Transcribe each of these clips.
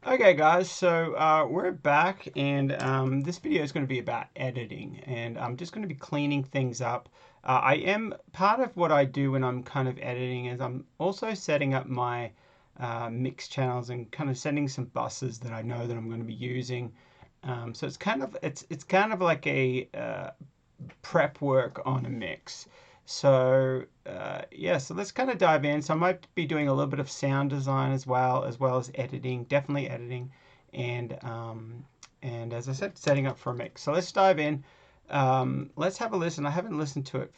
Okay, guys, so we're back, and this video is going to be about editing, and I'm just going to be cleaning things up. I am part of what I do when I'm kind of editing is I'm also setting up my mix channels and kind of setting some buses that I know that I'm going to be using. So it's kind of like a prep work on a mix. So yeah, so let's kind of dive in. So I might be doing a little bit of sound design as well as editing, definitely editing, and as I said, setting up for a mix. So let's dive in. Let's have a listen. I haven't listened to it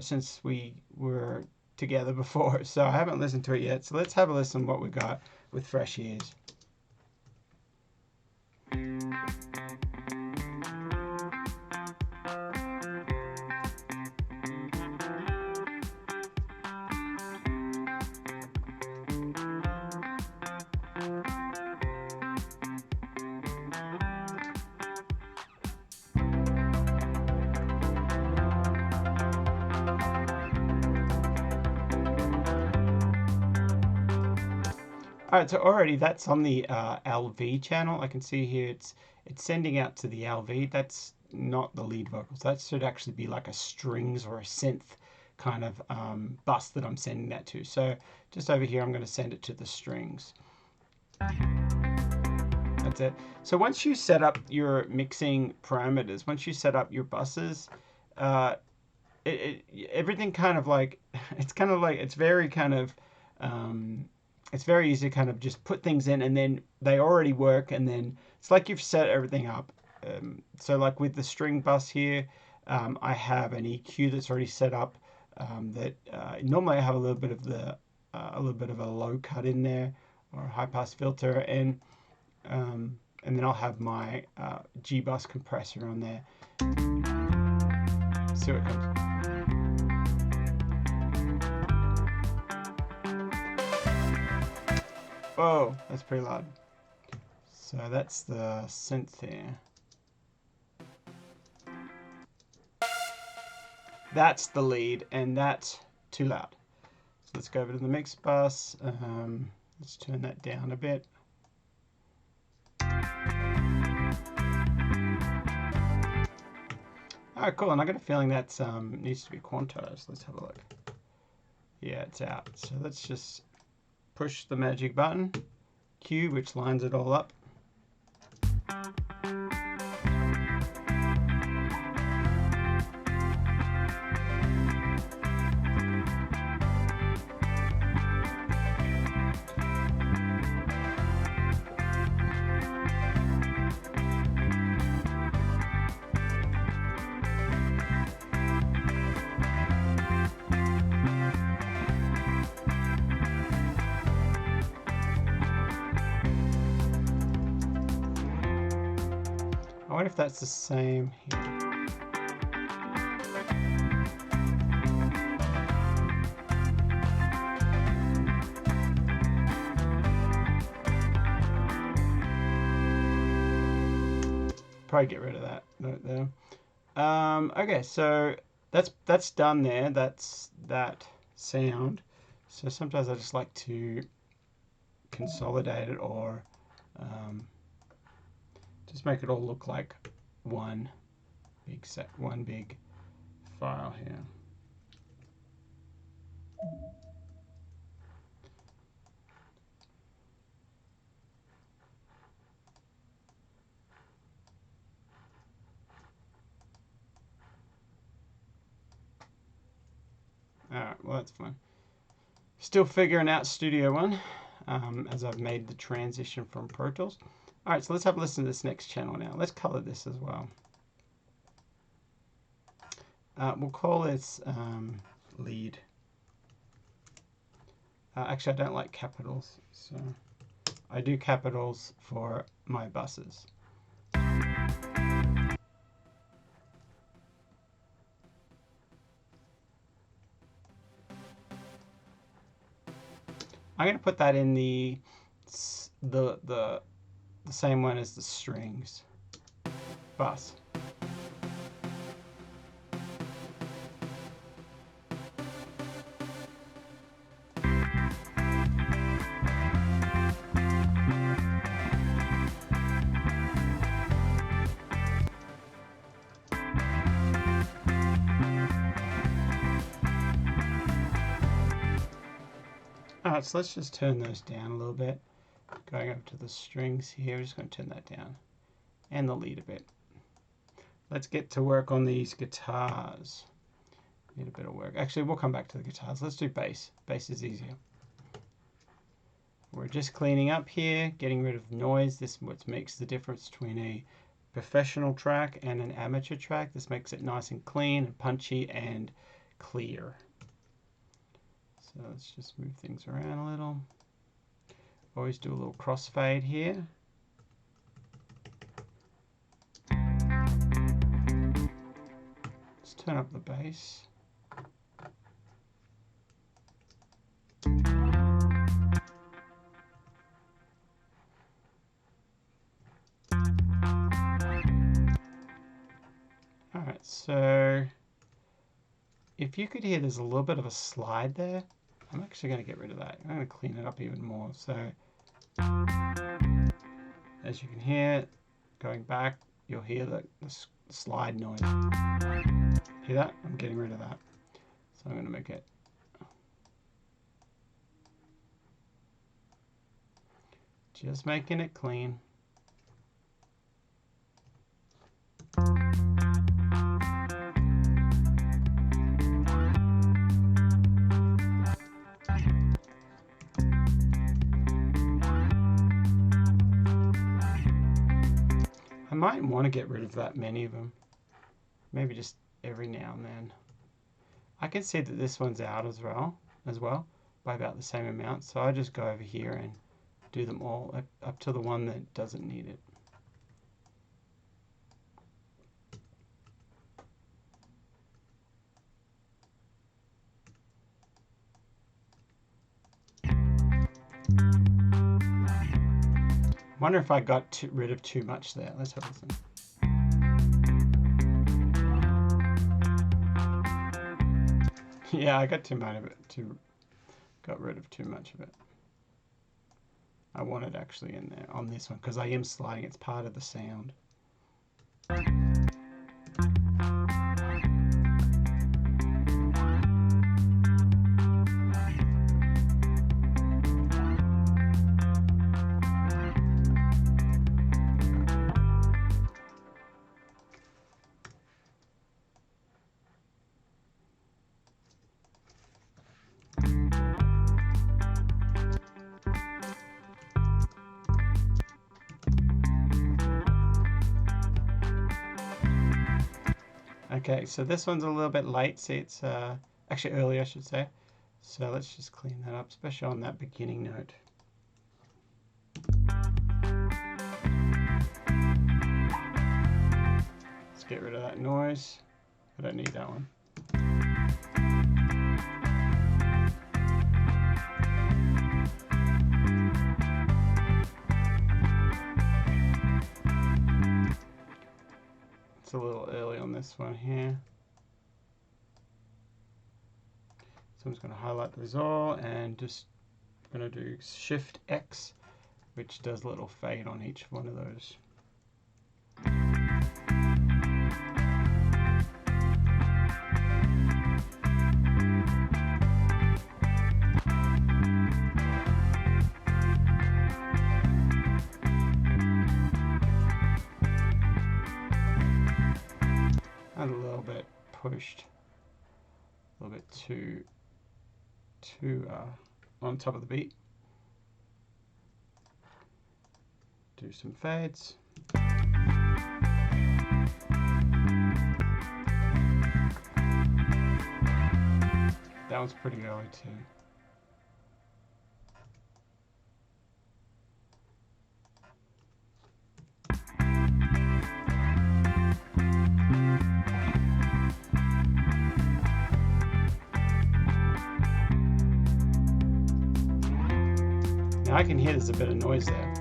since we were together before, so I haven't listened to it yet. So let's have a listen what we got with fresh ears. All right, so already that's on the LV channel. I can see here it's sending out to the LV. That's not the lead vocals. That should actually be like a strings or a synth kind of bus that I'm sending that to. So just over here, I'm going to send it to the strings. That's it. So once you set up your mixing parameters, once you set up your buses, uh, everything kind of like it's very kind of it's very easy to kind of just put things in and then they already work, and then it's like you've set everything up. So like with the string bus here, I have an EQ that's already set up, that normally I have a little bit of a low cut in there or a high pass filter, and then I'll have my G bus compressor on there. See what comes. Whoa, that's pretty loud. So that's the synth here. That's the lead, and that's too loud. So let's go over to the mix bus. Let's turn that down a bit. Oh, cool, and I got a feeling that needs to be quantized. Let's have a look. Yeah, it's out. So let's just push the magic button, Q, which lines it all up. I wonder if that's the same here. Probably get rid of that note there. Okay, so that's done there. That's that sound. So sometimes I just like to consolidate it, or just make it all look like one big file here. Alright, well that's fine. Still figuring out Studio One, as I've made the transition from Pro Tools. Alright, so let's have a listen to this next channel now. Let's color this as well. We'll call this lead. Actually, I don't like capitals, so I do capitals for my buses. I'm going to put that in the same one as the strings bus. Alright, so let's just turn those down a little bit. Going up to the strings here, we're just going to turn that down. And the lead a bit. Let's get to work on these guitars. Need a bit of work. Actually, we'll come back to the guitars. Let's do bass. Bass is easier. We're just cleaning up here, getting rid of noise. This is what makes the difference between a professional track and an amateur track. This makes it nice and clean and punchy and clear. So let's just move things around a little. Always do a little crossfade here. Let's turn up the bass. Alright, so if you could hear there's a little bit of a slide there, I'm actually going to get rid of that. I'm going to clean it up even more. So as you can hear, going back, you'll hear the slide noise. Hear that? I'm getting rid of that. So I'm going to make it just making it clean. I might want to get rid of that many of them. Maybe just every now and then. I can see that this one's out as well by about the same amount. So I just go over here and do them all up to the one that doesn't need it. Wonder if I got rid of too much there. Let's have a listen. Yeah, I got too much of it. Got rid of too much of it. I want it actually in there on this one because I am sliding. It's part of the sound. Okay, so this one's a little bit late. See, it's actually early, I should say. So let's just clean that up, especially on that beginning note. Let's get rid of that noise. I don't need that one. It's a little early on this one here. So I'm just going to highlight those all and just going to do Shift X, which does a little fade on each one of those. A little bit pushed, a little bit too on top of the beat. Do some fades. That one's pretty early too. Now I can hear there's a bit of noise there.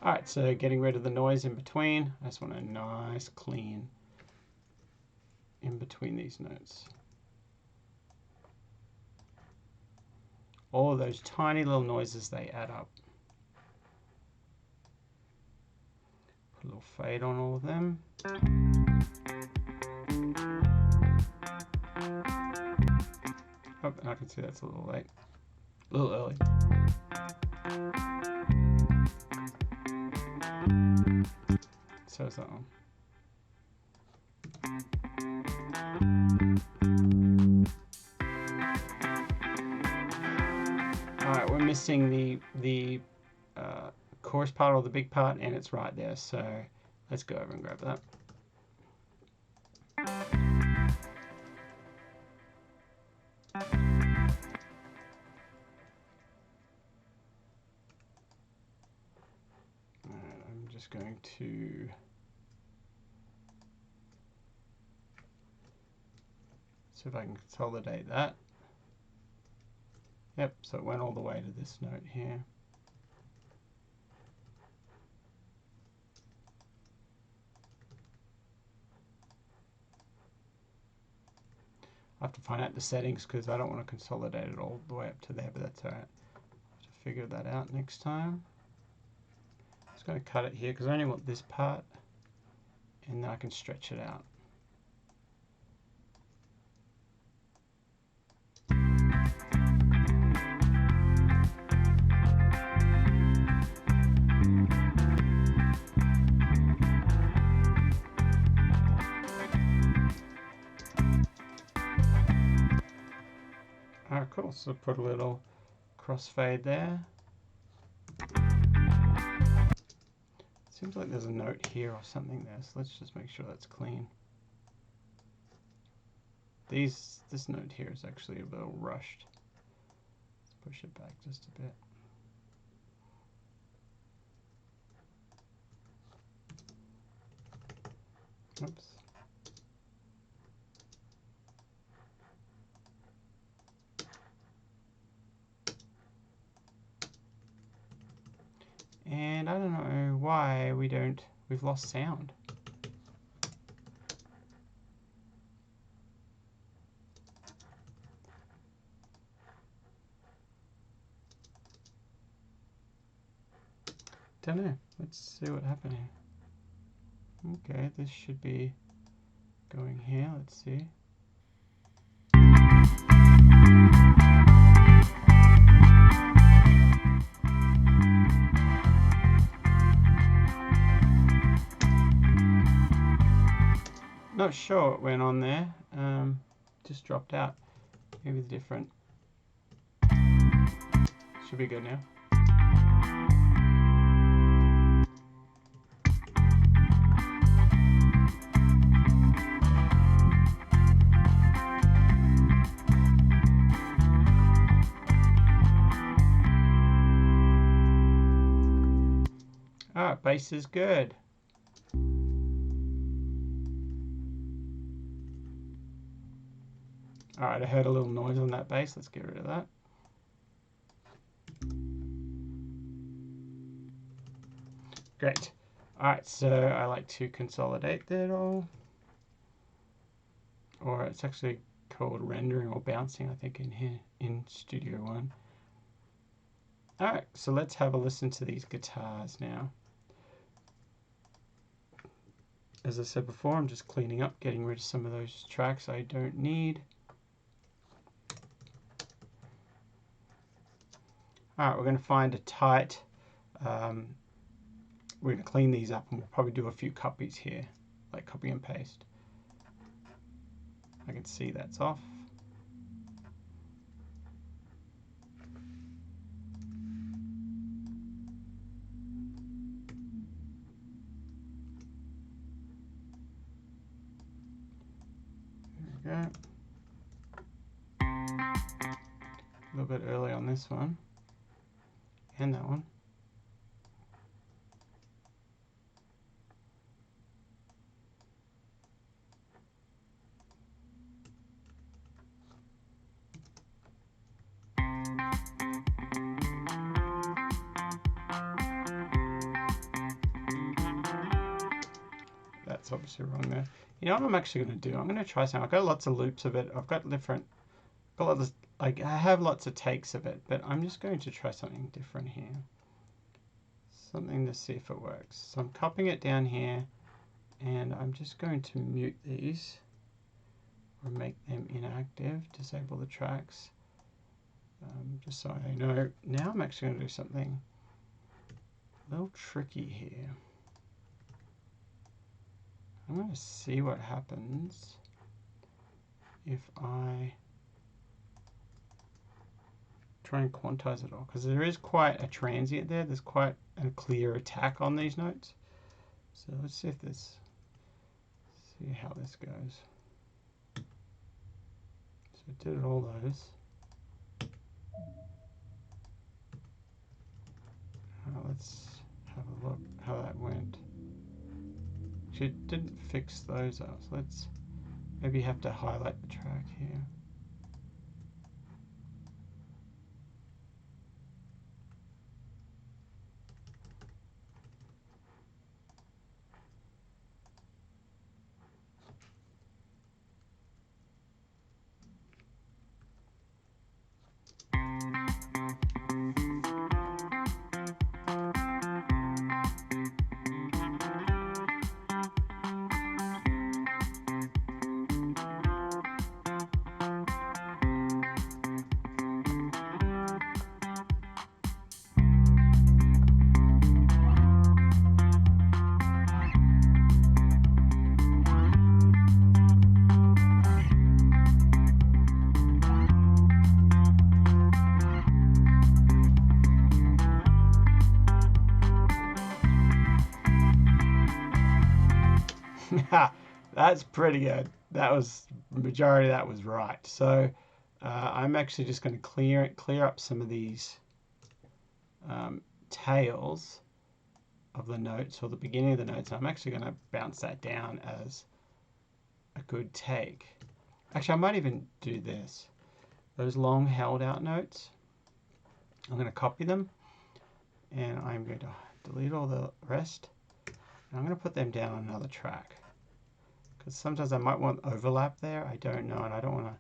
Alright, so getting rid of the noise in between. I just want a nice clean in between these notes. all of those tiny little noises, they add up. Put a little fade on all of them. Oh, I can see that's a little late. A little early. So is that one. Alright, we're missing the chorus part or the big part, and it's right there. So let's go over and grab that. I'm just going to see if I can consolidate that. Yep, so it went all the way to this note here. I have to find out the settings because I don't want to consolidate it all the way up to there, but that's alright. I'll have to figure that out next time. I'm just going to cut it here because I only want this part, and then I can stretch it out. Alright, cool. So put a little crossfade there. Seems like there's a note here or something there, so let's just make sure that's clean. This note here is actually a little rushed. Let's push it back just a bit. Oops. And I don't know why we've lost sound. Don't know. Let's see what happened here. Okay, this should be going here. Let's see. Not sure what went on there. Just dropped out. Maybe it's different. Should be good now. Alright, bass is good. Alright, I heard a little noise on that bass. Let's get rid of that. Great. Alright, so I like to consolidate that all. Or it's actually called rendering or bouncing, I think, in here in Studio One. Alright, so let's have a listen to these guitars now. As I said before, I'm just cleaning up, getting rid of some of those tracks I don't need. Alright, we're going to find a tight, we're going to clean these up, and we'll probably do a few copies here, like copy and paste. I can see that's off. There we go. A little bit early on this one. And that one. That's obviously wrong there. You know what I'm actually going to do? I'm going to try something. I've got lots of loops of it. I've got like I have lots of takes of it, but I'm just going to try something different here. Something to see if it works. So I'm copying it down here, and I'm just going to mute these or make them inactive, disable the tracks, just so I know. Now I'm actually going to do something a little tricky here. I'm going to see what happens if I try and quantize it all, because there is quite a transient there. There's quite a clear attack on these notes. So let's see if this, see how this goes. So I did all those. Let's have a look how that went. Actually, it didn't fix those up. So let's maybe have to highlight the track here. That's pretty good. That was, majority of that was right. So I'm actually just going to clear up some of these tails of the notes, or the beginning of the notes. I'm actually going to bounce that down as a good take. Actually, I might even do this. Those long held out notes, I'm going to copy them, and I'm going to delete all the rest, and I'm going to put them down on another track, because sometimes I might want overlap there. I don't know, and I don't want to.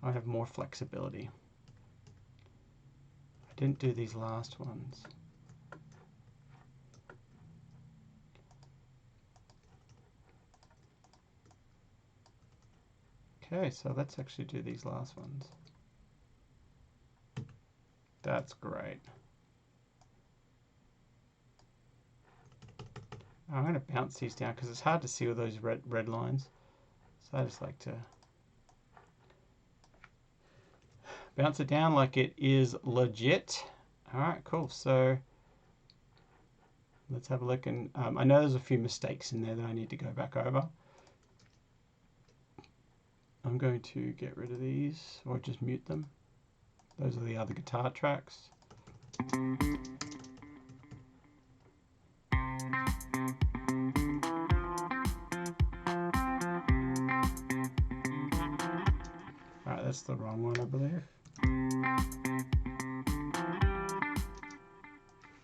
I have more flexibility. I didn't do these last ones. Okay, so let's actually do these last ones. That's great. I'm going to bounce these down because it's hard to see all those red lines. So I just like to bounce it down like it is legit. All right, cool. So let's have a look. And I know there's a few mistakes in there that I need to go back over. I'm going to get rid of these, or just mute them. Those are the other guitar tracks. Alright, that's the wrong one, I believe.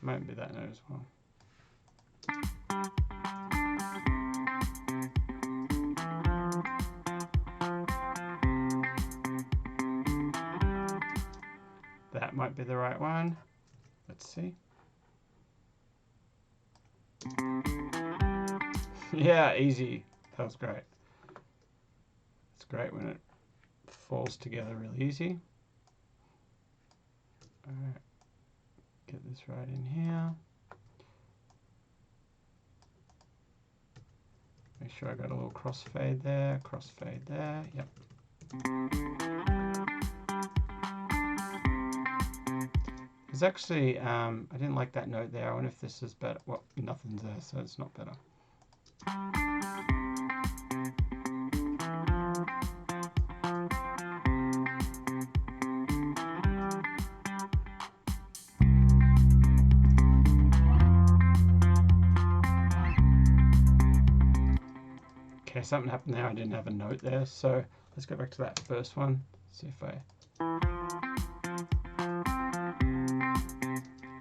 Might be that note as well. That might be the right one. Let's see. Yeah, easy. That was great. It's great when it falls together really easy. Alright, get this right in here. Make sure I got a little crossfade there, crossfade there. Yep. There's actually, I didn't like that note there. I wonder if this is better. Well, nothing's there, so it's not better. Okay, something happened there. I didn't have a note there. So let's go back to that first one. See if I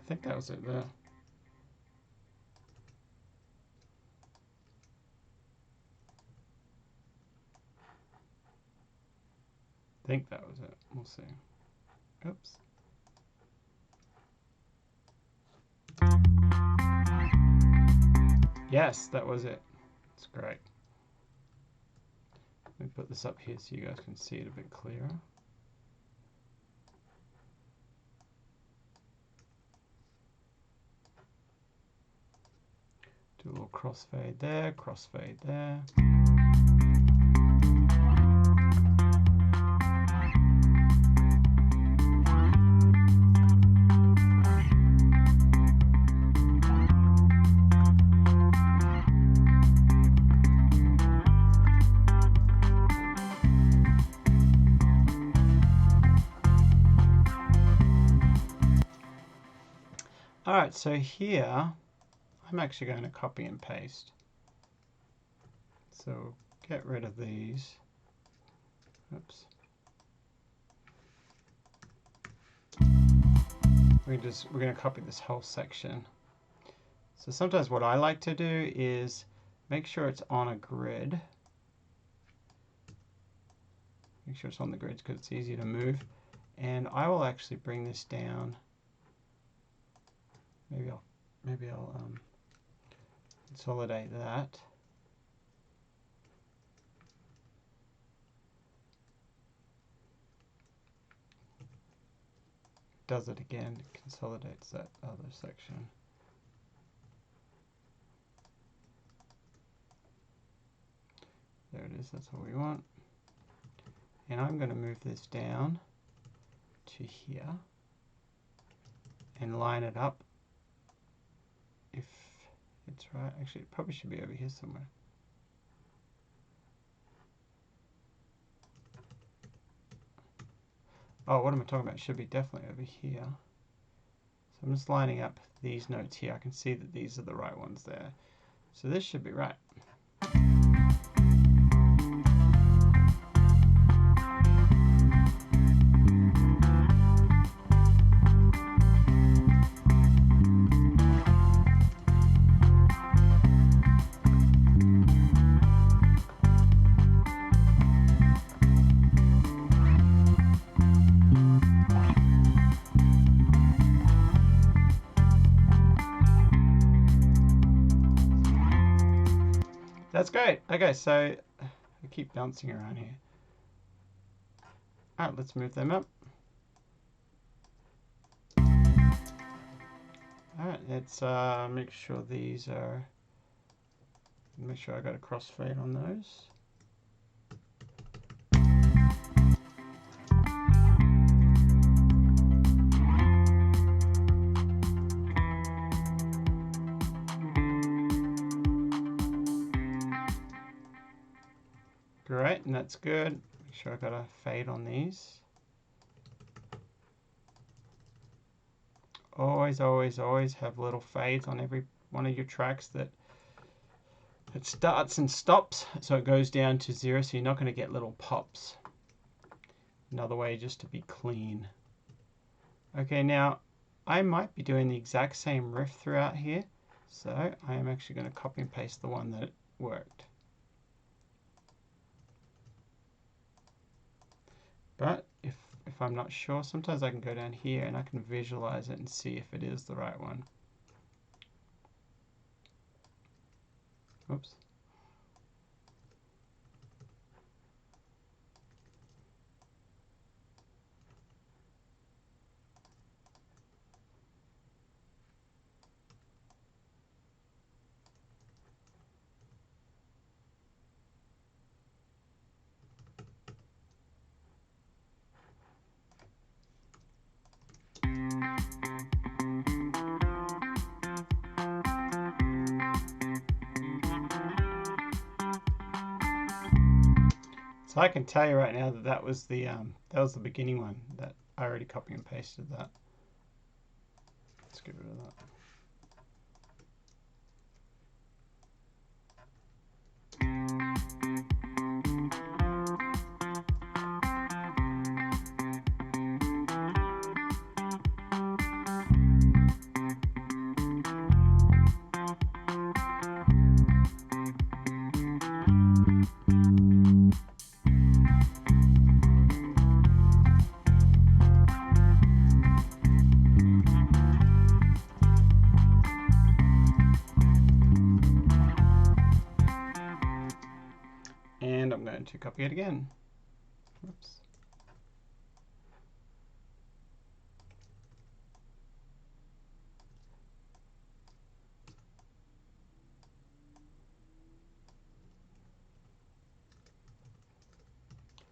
think that was it there. I think that was it. We'll see. Oops. Yes, that was it. It's great. Let me put this up here so you guys can see it a bit clearer. Do a little crossfade there, crossfade there. All right, so here I'm actually going to copy and paste. So get rid of these. Oops. We're going to copy this whole section. So sometimes what I like to do is make sure it's on a grid. Make sure it's on the grid because it's easier to move. And I will actually bring this down. Maybe I'll consolidate that. Does it again, it consolidates that other section. There it is, that's what we want. And I'm going to move this down to here and line it up if it's right. Actually, it probably should be over here somewhere. Oh, what am I talking about? It should be definitely over here. So I'm just lining up these notes here. I can see that these are the right ones there. So this should be right. That's great. Okay, so I keep bouncing around here. All right, let's move them up. All right, let's make sure these are, make sure I got a crossfade on those. Great, and that's good. Make sure I got a fade on these. Always, always, always have little fades on every one of your tracks that it starts and stops, so it goes down to 0, so you're not going to get little pops. Another way just to be clean. Okay, now I might be doing the exact same riff throughout here, so I am actually going to copy and paste the one that worked. But if I'm not sure, sometimes I can go down here and I can visualize it and see if it is the right one. Oops. So I can tell you right now that that was the beginning one that I already copy and pasted that. Let's get rid of that. going to copy it again. Whoops.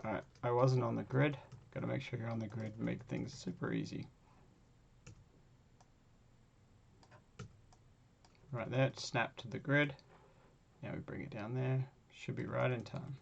Alright, I wasn't on the grid. Gotta make sure you're on the grid and make things super easy. Right there, it's snapped to the grid. Now we bring it down there. Should be right in time.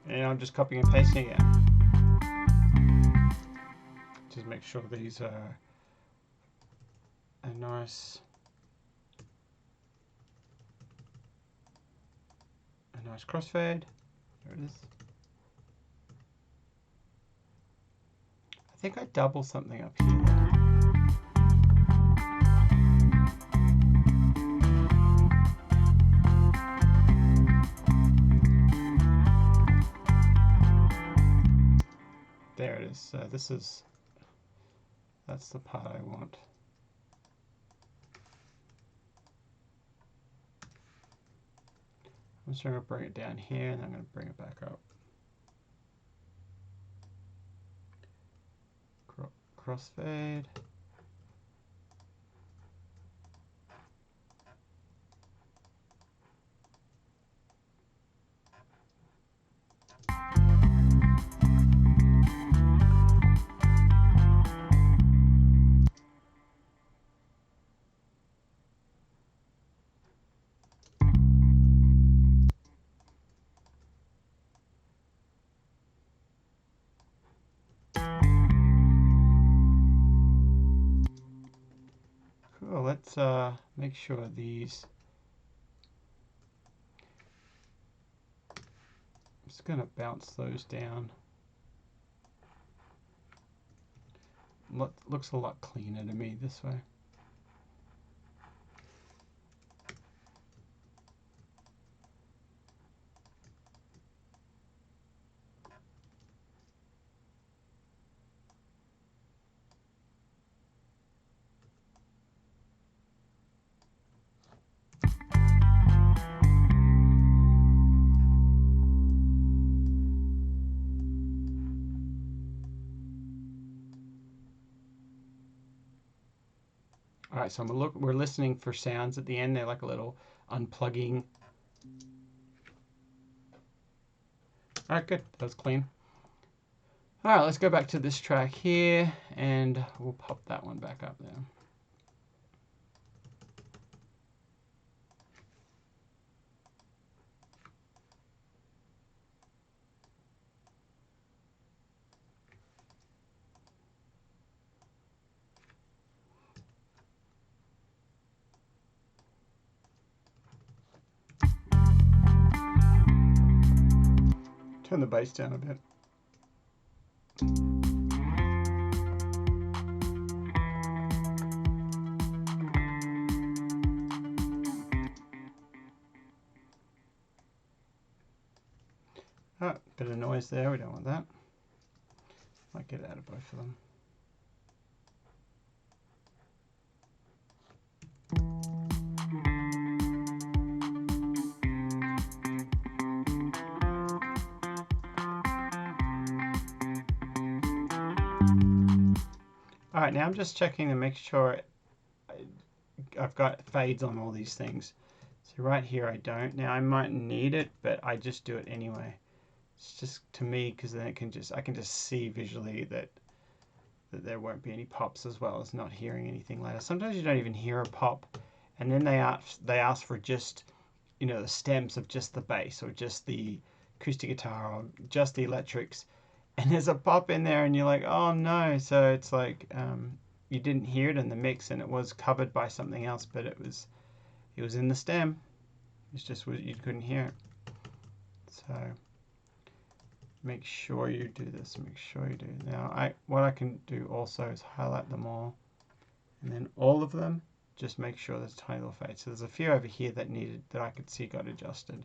And I'm just copying and pasting it. Just make sure these are a nice crossfade. There it is. I think I double something up here. There it is. So that's the part I want. I'm just going to bring it down here and I'm going to bring it back up. Crossfade. Cool, let's make sure these, I'm just going to bounce those down. Looks a lot cleaner to me this way. All right, so we're listening for sounds at the end. They're like a little unplugging. All right, good. That was clean. All right, let's go back to this track here, and we'll pop that one back up there. Turn the bass down a bit. Oh, bit of noise there, we don't want that. Might get out of both of them. All right, now I'm just checking to make sure I've got fades on all these things. So right here I don't. Now I might need it, but I just do it anyway. It's just to me because then I can just see visually that there won't be any pops, as well as not hearing anything later. Sometimes you don't even hear a pop, and then they ask for just, you know, the stems of just the bass or just the acoustic guitar or just the electrics, and there's a pop in there and you're like, oh no. So it's like you didn't hear it in the mix and it was covered by something else, but it was in the stem. It's just you couldn't hear it. So make sure you do this. Make sure you do. Now, what I can do also is highlight them all, and then all of them. Just make sure there's tiny little fades. So there's a few over here that I could see got adjusted.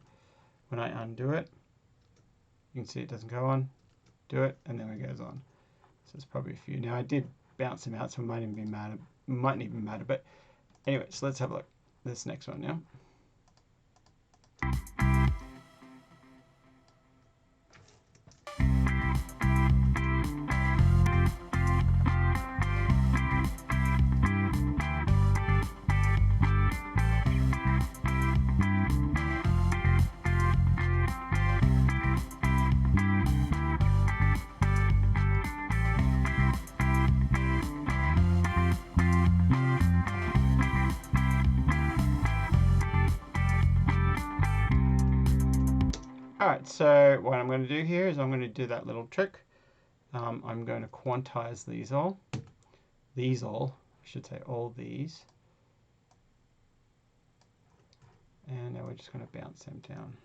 When I undo it, you can see it doesn't go on. Do it, and then it goes on. So there's probably a few. Now I did bounce them out, so it mightn't even matter. But anyway, so let's have a look. This next one, yeah. Alright, so what I'm going to do here is I'm going to do that little trick. I'm going to quantize these all. I should say all these. And now we're just going to bounce them down.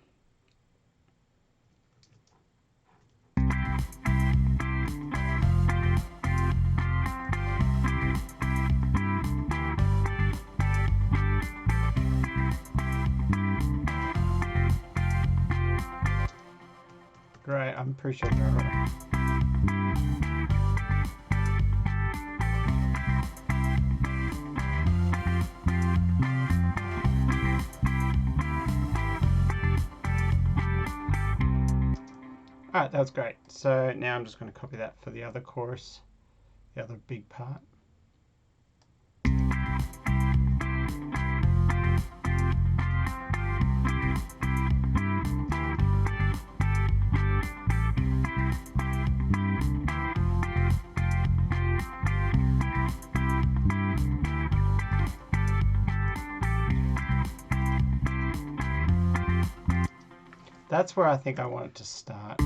Great, I'm pretty sure they're right. Alright, that's great. So now I'm just going to copy that for the other chorus, the other big part. That's where I think I want it to start.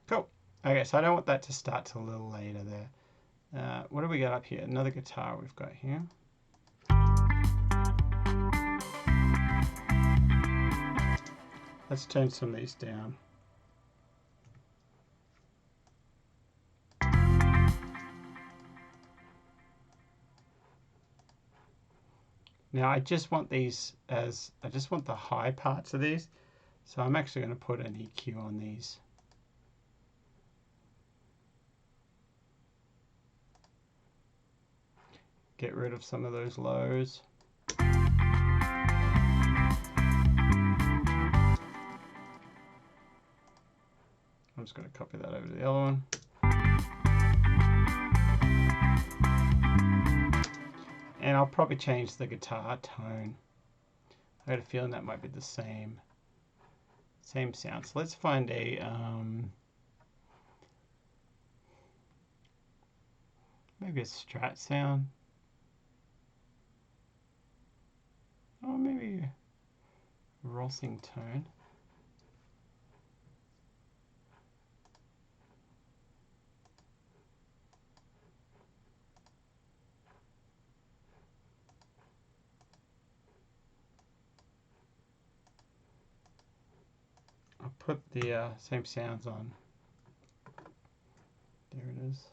Cool. Okay, so I don't want that to start till a little later there. What do we got up here? Another guitar we've got here. Let's turn some of these down. Now I just want these as, I just want the high parts of these. So I'm actually going to put an EQ on these. Get rid of some of those lows. I'm just going to copy that over to the other one. And I'll probably change the guitar tone. I got a feeling that might be the same sound. So let's find a maybe a Strat sound. Or maybe a Rossing tone. I'll put the same sounds on. There it is.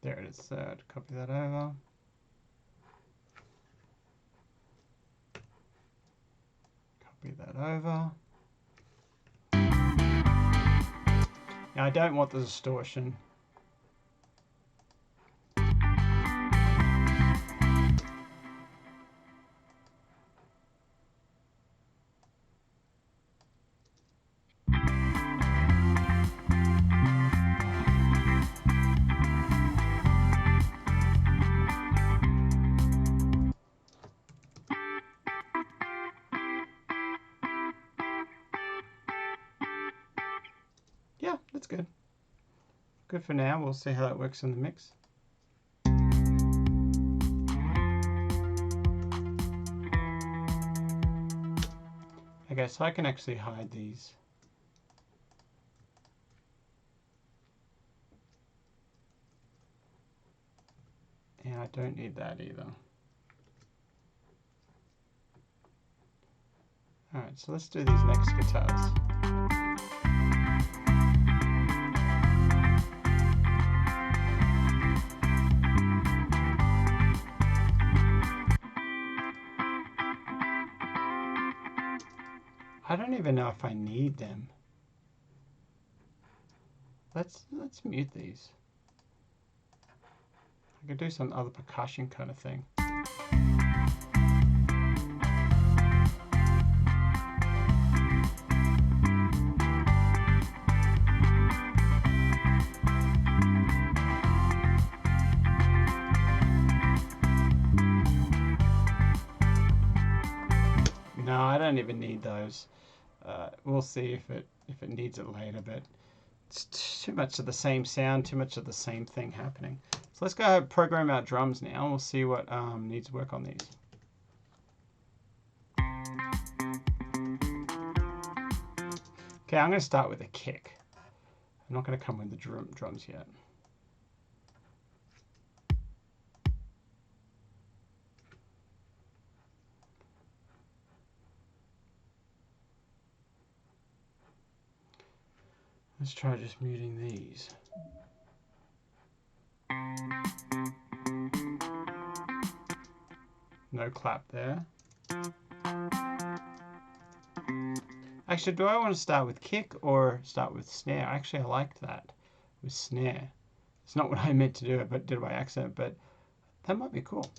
There it is. So copy that over. Copy that over. Now I don't want the distortion. that's good. Good for now. We'll see how that works in the mix. Okay, so I can actually hide these. And I don't need that either. Alright, so let's do these next guitars. I don't even know if I need them. Let's mute these. I could do some other percussion kind of thing. No, I don't even need those. We'll see if it needs it later, but it's too much of the same sound, too much of the same thing happening. So let's go program our drums now, and we'll see what needs work on these. Okay, I'm going to start with a kick. I'm not going to come with the drums yet. Let's try just muting these. No clap there. Actually, do I want to start with kick or start with snare? Actually, I liked that with snare. It's not what I meant to do, but did it by accident, but that might be cool.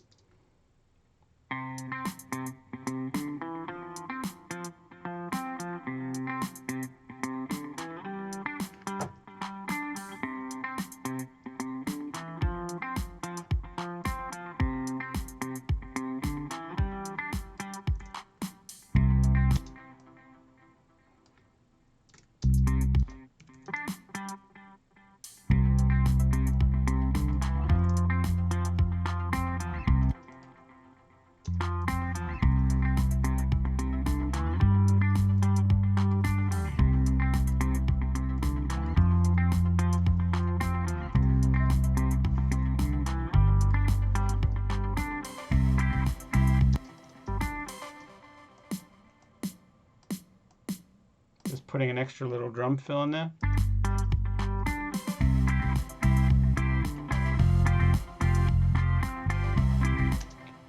Putting an extra little drum fill in there.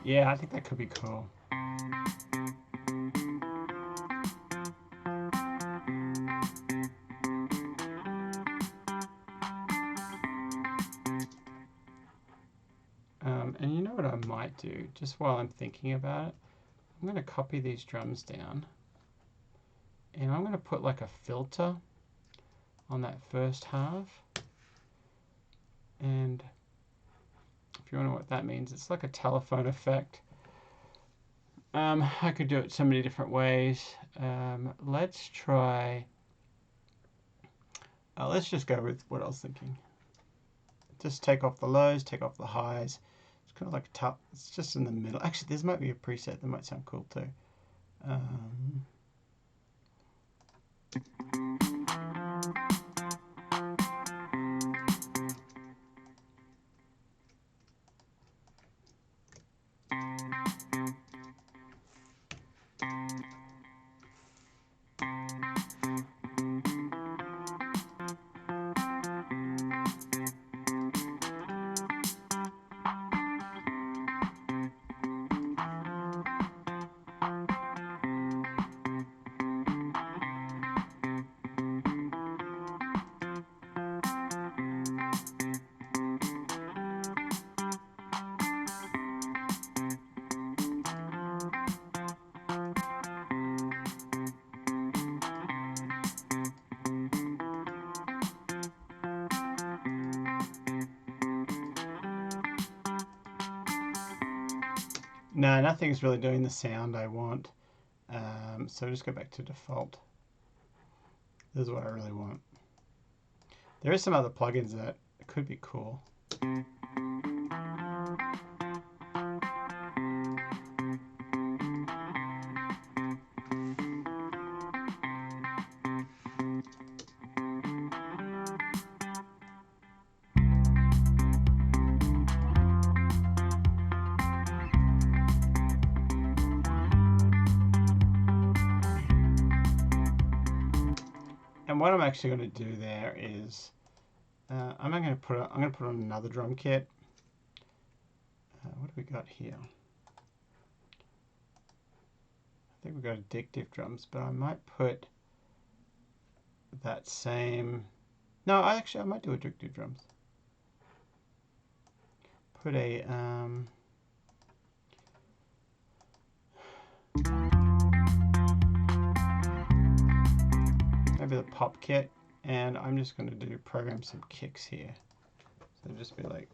Yeah, I think that could be cool. And you know what I might do, just while I'm thinking about it? I'm going to copy these drums down. And I'm going to put like a filter on that first half. And if you want to know what that means, it's like a telephone effect. I could do it so many different ways. Let's try... let's just go with what I was thinking. Just take off the lows, take off the highs. It's kind of like a top. It's just in the middle. Actually, this might be a preset that might sound cool too. No, nothing's really doing the sound I want. So just go back to default. This is what I really want. There is some other plugins that could be cool. And what I'm actually going to do there is I'm going to put on another drum kit. What do we got here? I think we've got addictive drums, but I might put that same. No, I might do addictive drums. Put a maybe the pop kit, and I'm just going to program some kicks here. So just be like.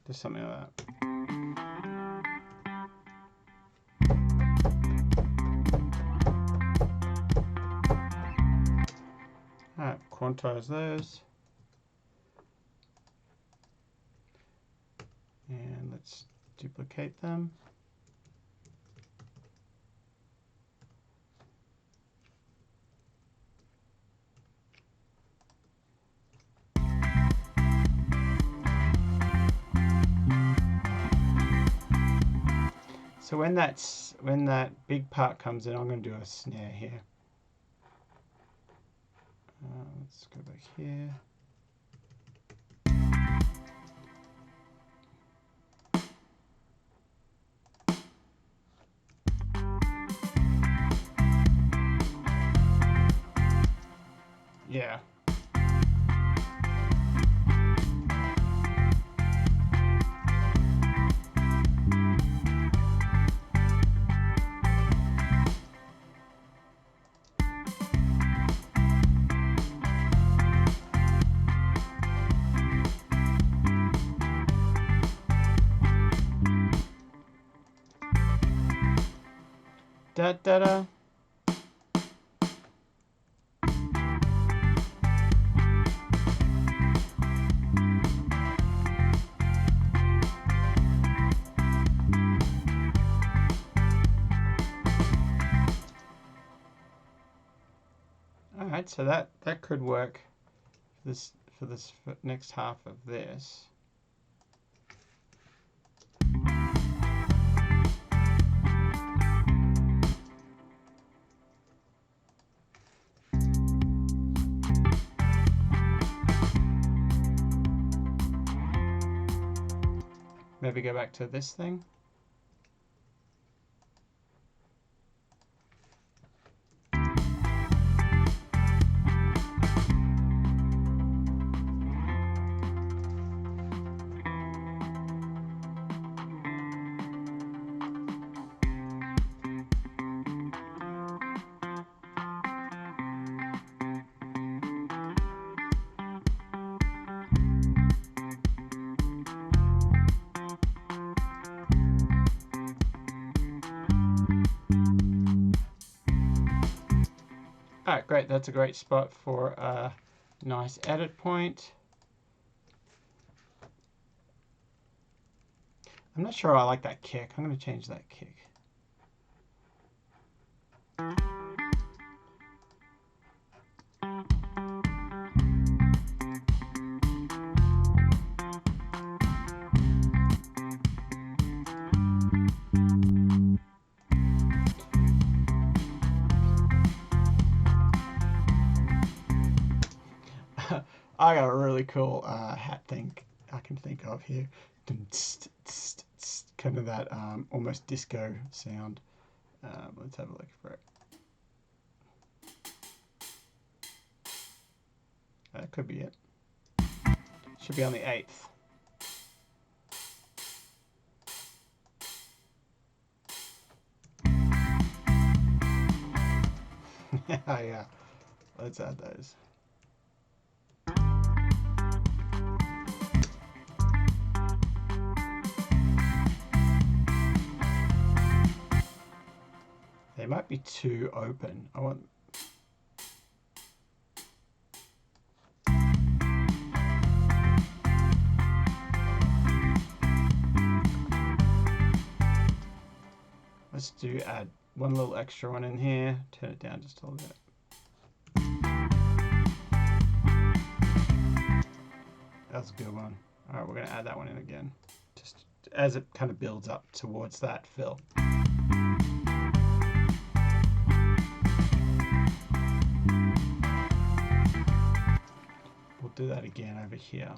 Just something like that. Alright, quantize those. And let's duplicate them. So when that big part comes in, I'm going to do a snare here. Let's go back here. Yeah. Da da da. All right, so that could work for this next half of this. Maybe go back to this thing. All right, great. That's a great spot for a nice edit point. I'm not sure I like that kick. I'm going to change that kick. I got a really cool hat thing I can think of here. Kind of that almost disco sound. Let's have a look for it. That could be it. Should be on the 8th. Yeah, let's add those. They they might be too open. I want. Let's add one little extra one in here. Turn it down just a little bit. That's a good one. All right, we're going to add that one in again, just as it kind of builds up towards that fill. We'll do that again over here.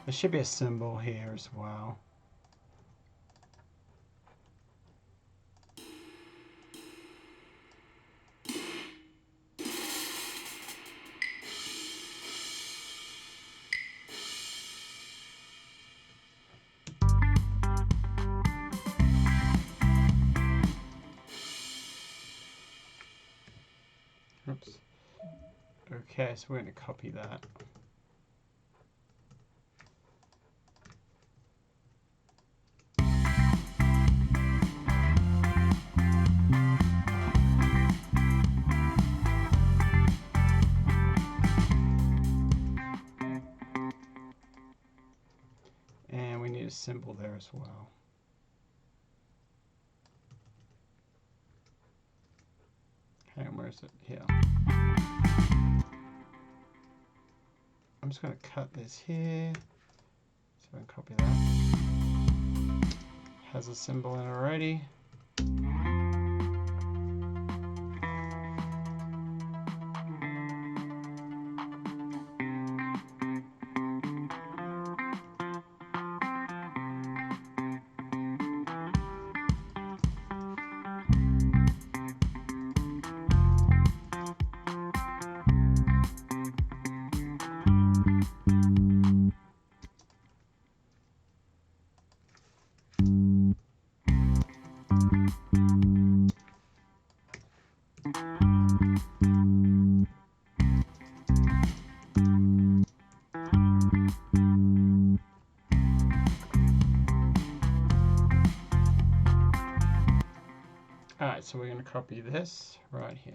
There should be a symbol here as well. Oops. Okay, so we're going to copy that. And we need a symbol there as well. Hang on, where is it? Here. I'm just going to cut this here. So I can copy that. Has a symbol in already. Alright, so we're going to copy this right here.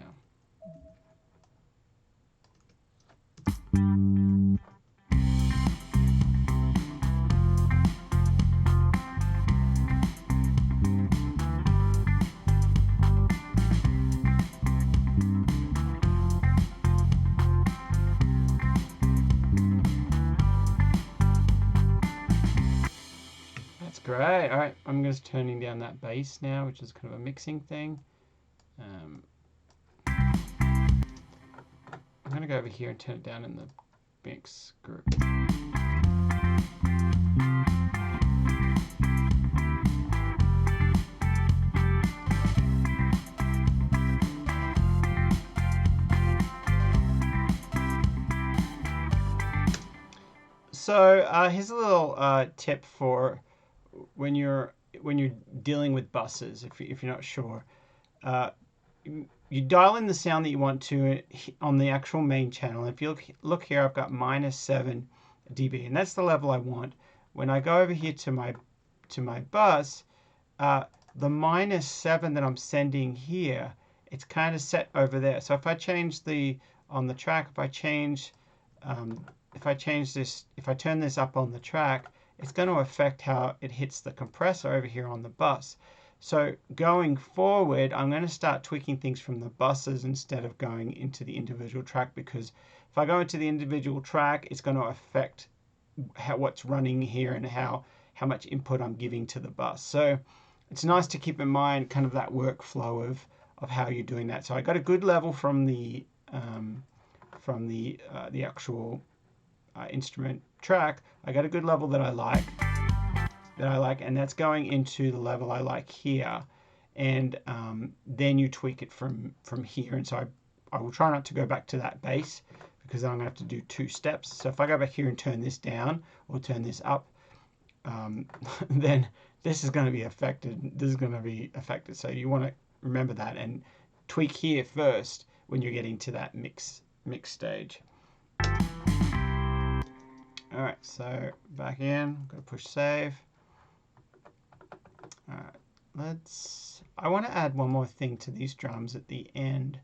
Great. All right, I'm just turning down that bass now, which is kind of a mixing thing. I'm going to go over here and turn it down in the mix group. So here's a little tip for when you're dealing with buses, if you're not sure, you dial in the sound that you want to on the actual main channel. If you look here, I've got -7 dB, and that's the level I want. When I go over here to my bus, the -7 that I'm sending here, it's kind of set over there. So if I change on the track, if I turn this up on the track, it's going to affect how it hits the compressor over here on the bus. So going forward, I'm going to start tweaking things from the buses instead of going into the individual track, because if I go into the individual track, it's going to affect what's running here and how much input I'm giving to the bus. So it's nice to keep in mind kind of that workflow of how you're doing that. So I got a good level from the actual instrument track. I got a good level that I like, and that's going into the level I like here, and then you tweak it from here. And so I will try not to go back to that bass, because then I'm going to have to do 2 steps. So if I go back here and turn this down or turn this up, then this is going to be affected. This is going to be affected. So you want to remember that and tweak here first when you're getting to that mix stage. All right, so back in, I'm gonna push save. All right, I want to add one more thing to these drums at the end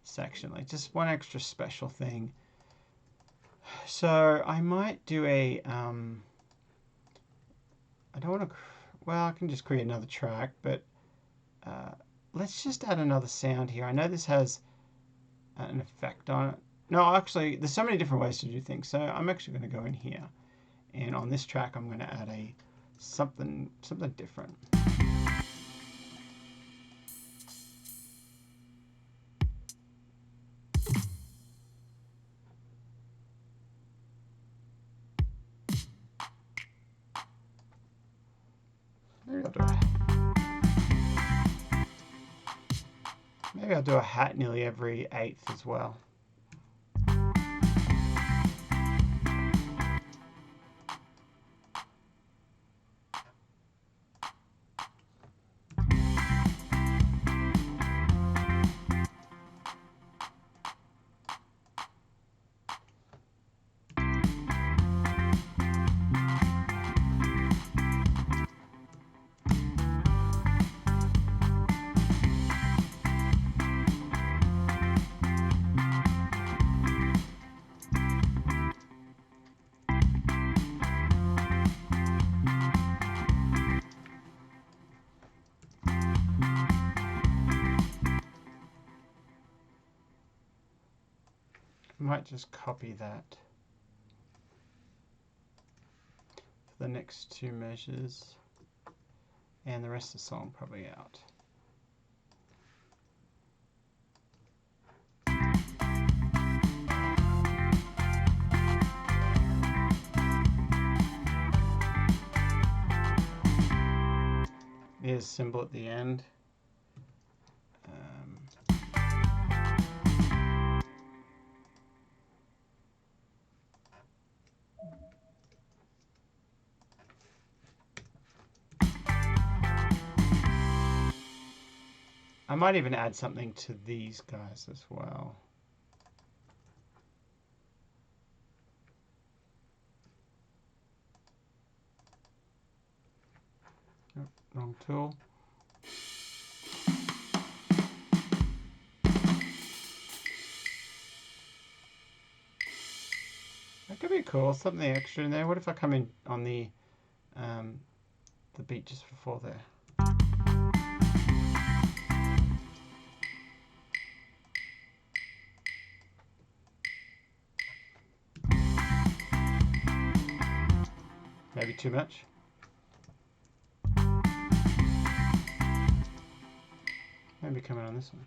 section, like just one extra special thing. So I might do a, I don't want to, well, I can just create another track, but let's just add another sound here. I know this has an effect on it. No, actually, there's so many different ways to do things. So I'm actually going to go in here, and on this track, I'm going to add a something different. Maybe I'll do a hat nearly every eighth as well. I might just copy that for the next two measures, and the rest of the song probably out. Here's a symbol at the end. I might even add something to these guys as well. Oh, wrong tool. That could be cool, something extra in there. What if I come in on the beat just before there? Maybe too much. Maybe come in on this one.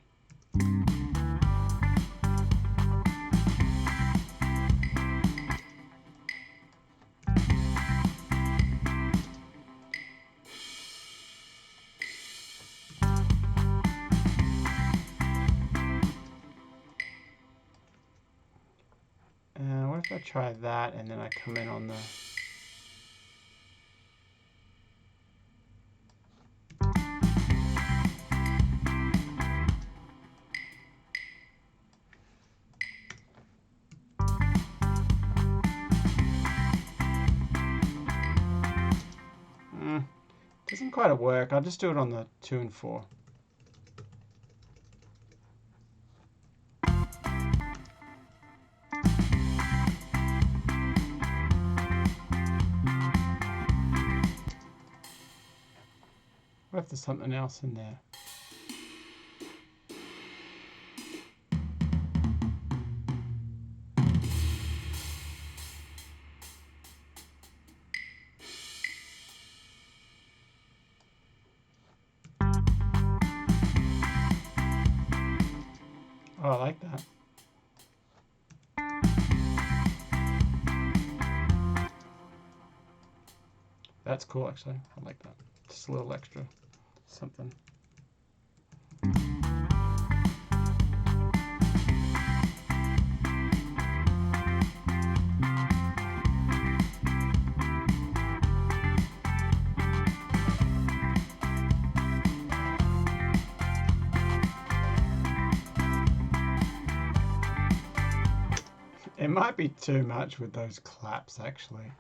What if I try that and then I come in on the... Doesn't quite work. I'll just do it on the 2 and 4. What if there's something else in there? Oh, I like that. That's cool, actually. I like that. Just a little extra something. might be too much with those claps, actually.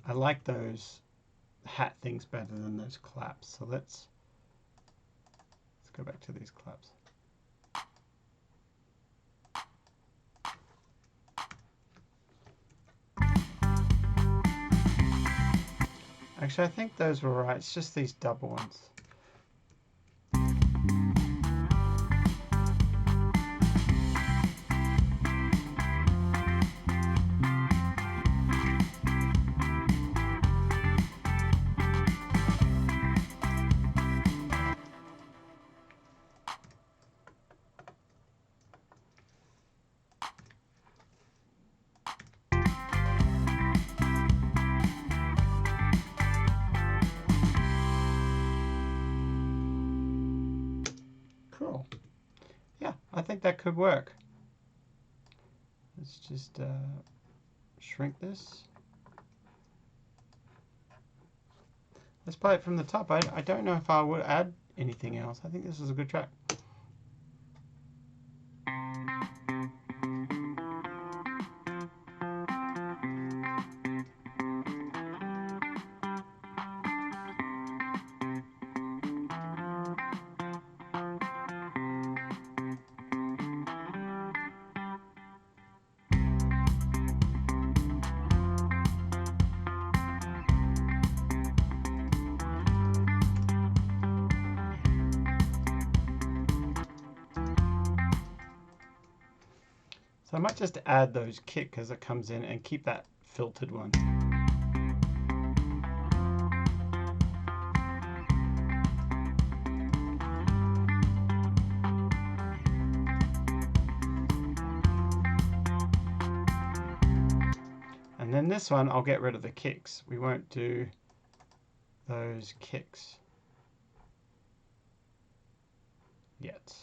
I like those hat things better than those claps. So let's go back to these claps. Actually, I think those were right. It's just these double ones. Cool. Yeah, I think that could work. Let's just shrink this. Let's play it from the top. I don't know if I would add anything else. I think this is a good track. So I might just add those kick as it comes in and keep that filtered one. And then this one, I'll get rid of the kicks. We won't do those kicks yet.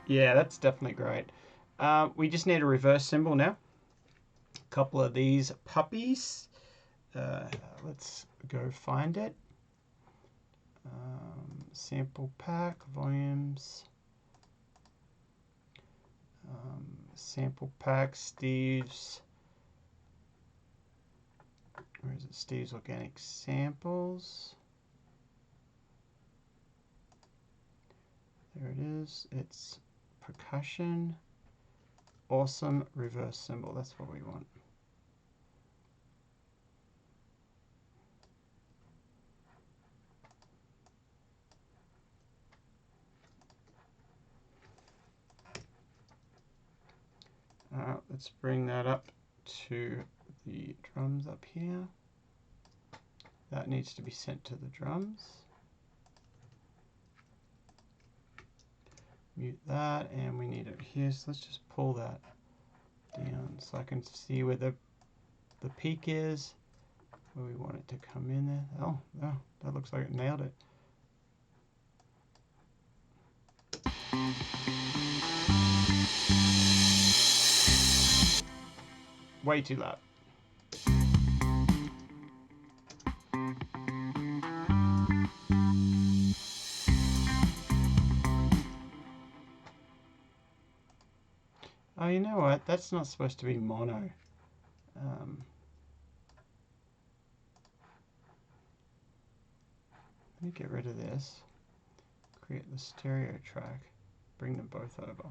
Yeah, that's definitely great. We just need a reverse cymbal now. A couple of these puppies. Let's go find it. Sample pack, volumes. Sample pack, Steve's. Where is it? Steve's Organic Samples. There it is. It's percussion. Awesome reverse cymbal. That's what we want. Let's bring that up to the drums up here. That needs to be sent to the drums. Mute that, and we need it here, so let's just pull that down so I can see where the peak is, where we want it to come in there. Oh, that looks like it nailed it. Way too loud. Oh, you know what? That's not supposed to be mono. Let me get rid of this. Create the stereo track. Bring them both over.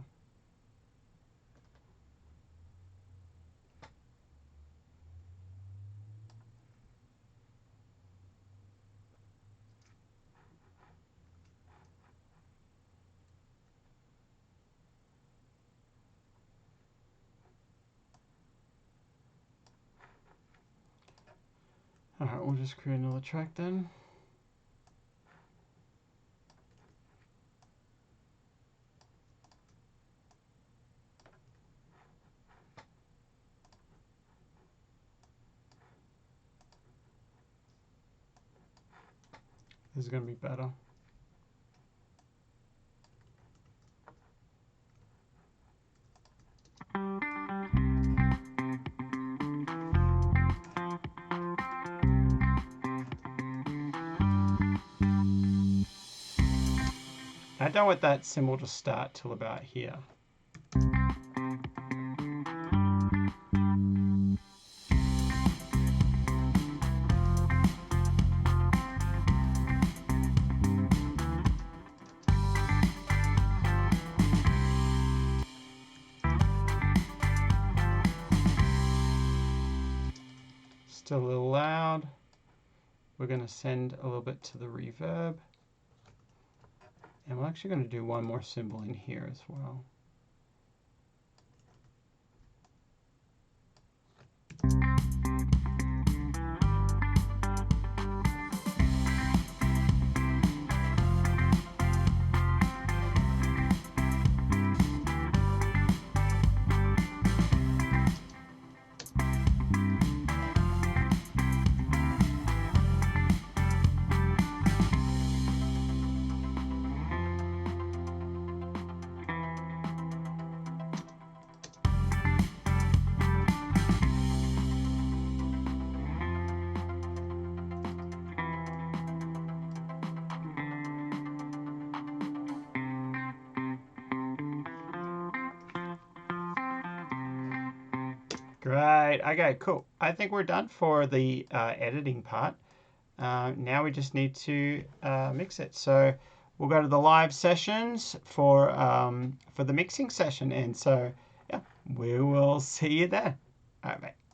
Alright, we'll just create another track then. This is going to be better. I don't want that cymbal to start till about here. Still a little loud. We're going to send a little bit to the reverb. And we're actually going to do one more cymbal in here as well. Great. Okay, cool. I think we're done for the editing part. Now we just need to mix it. So we'll go to the live sessions for the mixing session. And so, yeah, we will see you there. All right, bye.